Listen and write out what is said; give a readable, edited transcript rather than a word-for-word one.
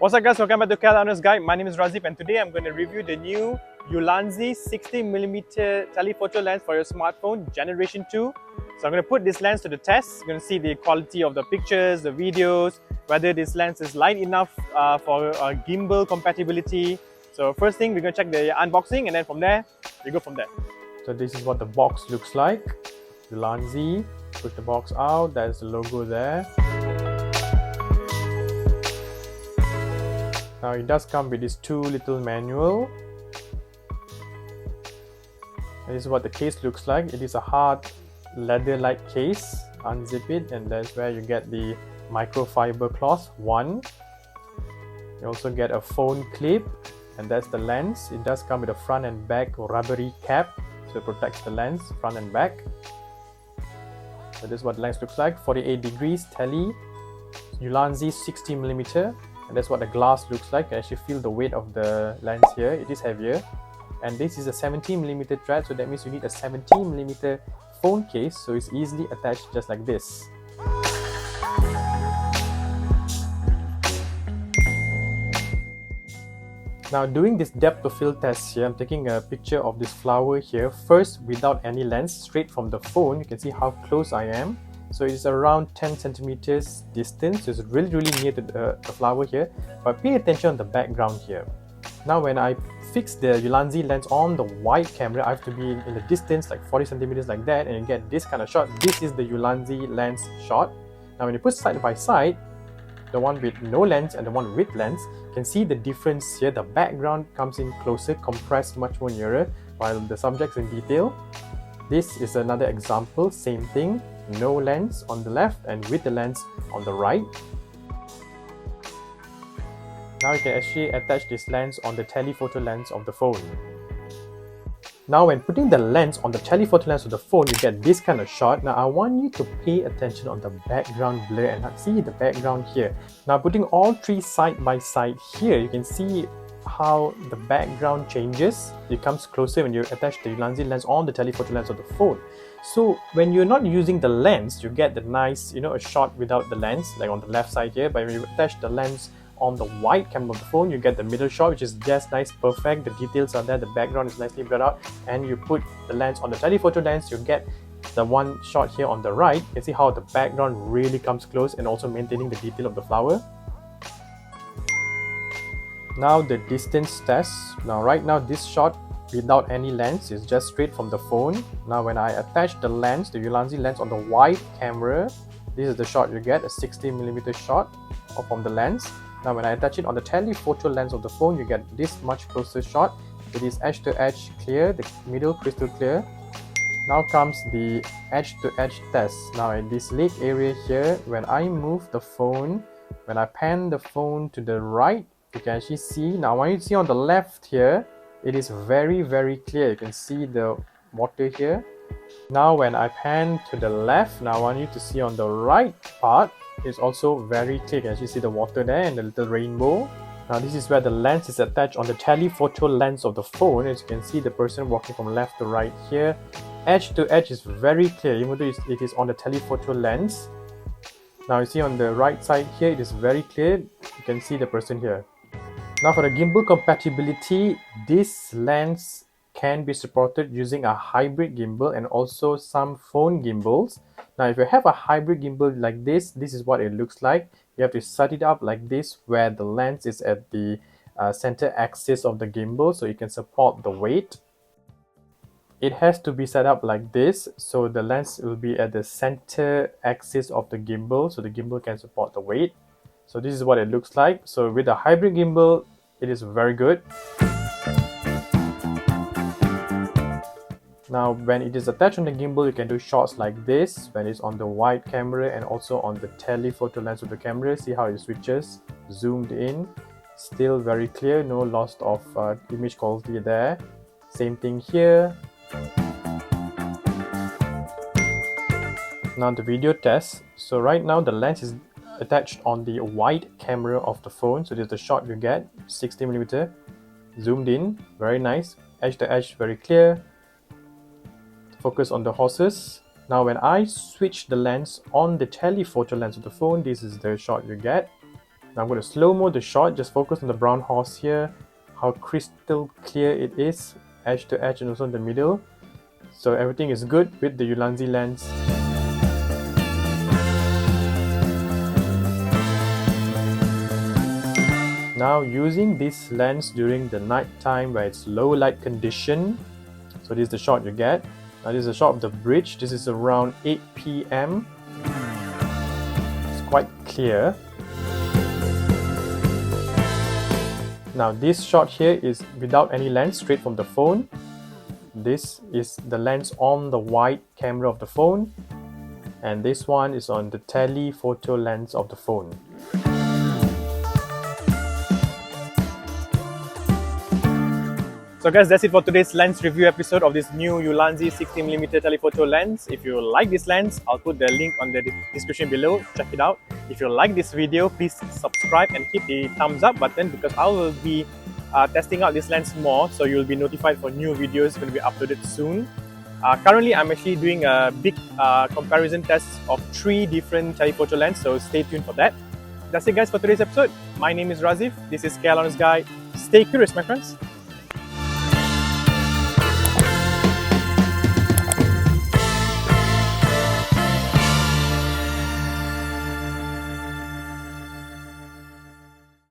What's up guys, welcome back to Cal Owner's Guide. My name is Razif and today I'm going to review the new ULANZI 60mm Telephoto lens for your smartphone Generation 2. So I'm going to put this lens to the test. You're going to see the quality of the pictures, the videos, whether this lens is light enough for gimbal compatibility. So first thing, we're going to check the unboxing and then from there, we go from there. So this is what the box looks like. ULANZI, push the box out, there's the logo there. Now it does come with this two little manual. And this is what the case looks like. It is a hard leather-like case. Unzip it and that's where you get the microfiber cloth one. You also get a phone clip and that's the lens. It does come with a front and back rubbery cap, so it protects the lens front and back. So this is what the lens looks like. 48 degrees tele, ULANZI 60mm. And that's what the glass looks like. You can actually feel the weight of the lens here. It is heavier. And this is a 70mm thread, so that means you need a 70mm phone case, so it's easily attached just like this. Now doing this depth of field test here, I'm taking a picture of this flower here. First, without any lens, straight from the phone. You can see how close I am. So it's around 10 centimeters distance, so it's really near to the flower here. But pay attention on the background here. Now when I fix the ULANZI lens on the wide camera, I have to be in the distance like 40 centimeters like that, and you get this kind of shot. This is the ULANZI lens shot. Now when you put side by side, the one with no lens and the one with lens, you can see the difference here. The background comes in closer, compressed much more nearer, while the subject's in detail. This is another example, same thing. No lens on the left and with the lens on the right. Now you can actually attach this lens on the telephoto lens of the phone. Now when putting the lens on the telephoto lens of the phone, you get this kind of shot. Now I want you to pay attention on the background blur and see the background here. Now putting all three side by side here, you can see how the background changes. It comes closer when you attach the ULANZI lens on the telephoto lens of the phone. So when you're not using the lens, you get the nice, a shot without the lens, like on the left side here. But when you attach the lens on the wide camera of the phone, you get the middle shot, which is just nice, perfect. The details are there, the background is nicely blurred out. And you put the lens on the telephoto lens, you get the one shot here on the right. You can see how the background really comes close and also maintaining the detail of the flower. Now the distance test. Now right now this shot without any lens is just straight from the phone. Now when I attach the lens, the ULANZI lens on the wide camera, this is the shot you get, a 60mm shot from the lens. Now when I attach it on the telephoto lens of the phone, you get this much closer shot. It is edge to edge clear, the middle crystal clear. Now comes the edge to edge test. Now in this leg area here, when I move the phone, when I pan the phone to the right, you can actually see. Now when you see on the left here, it is very clear. You can see the water here. Now when I pan to the left, now I want you to see on the right part, it's also very clear. You can actually see the water there and the little rainbow. Now this is where the lens is attached on the telephoto lens of the phone. As you can see, the person walking from left to right here. Edge to edge is very clear, even though it is on the telephoto lens. Now you see on the right side here, it is very clear. You can see the person here. Now for the gimbal compatibility, this lens can be supported using a hybrid gimbal and also some phone gimbals. Now if you have a hybrid gimbal like this is what it looks like. You have to set it up like this, where the lens is at the center axis of the gimbal, so you can support the weight. It has to be set up like this, so the lens will be at the center axis of the gimbal, so the gimbal can support the weight. So this is what it looks like. So with a hybrid gimbal, it is very good. Now when it is attached on the gimbal, you can do shots like this when it's on the wide camera and also on the telephoto lens of the camera. See how it switches, zoomed in, still very clear, no loss of image quality there. Same thing here. Now the video test. So right now the lens is attached on the wide camera of the phone. So this is the shot you get, 60mm, zoomed in, very nice, edge to edge, very clear. Focus on the horses. Now when I switch the lens on the telephoto lens of the phone, this is the shot you get. Now I'm going to slow-mo the shot, just focus on the brown horse here, how crystal clear it is, edge to edge and also in the middle. So everything is good with the ULANZI lens. Now using this lens during the night time where it's low light condition, so this is the shot you get. Now this is a shot of the bridge. This is around 8 PM. It's quite clear. Now this shot here is without any lens, straight from the phone. This is the lens on the wide camera of the phone, and this one is on the telephoto lens of the phone. So guys, that's it for today's lens review episode of this new ULANZI 60mm Telephoto lens. If you like this lens, I'll put the link on the description below. Check it out. If you like this video, please subscribe and hit the thumbs up button, because I will be testing out this lens more, so you'll be notified for new videos when we upload it soon. Currently, I'm actually doing a big comparison test of 3 different telephoto lenses, so stay tuned for that. That's it guys for today's episode. My name is Razif. This is KL Honest Guy. Stay curious, my friends.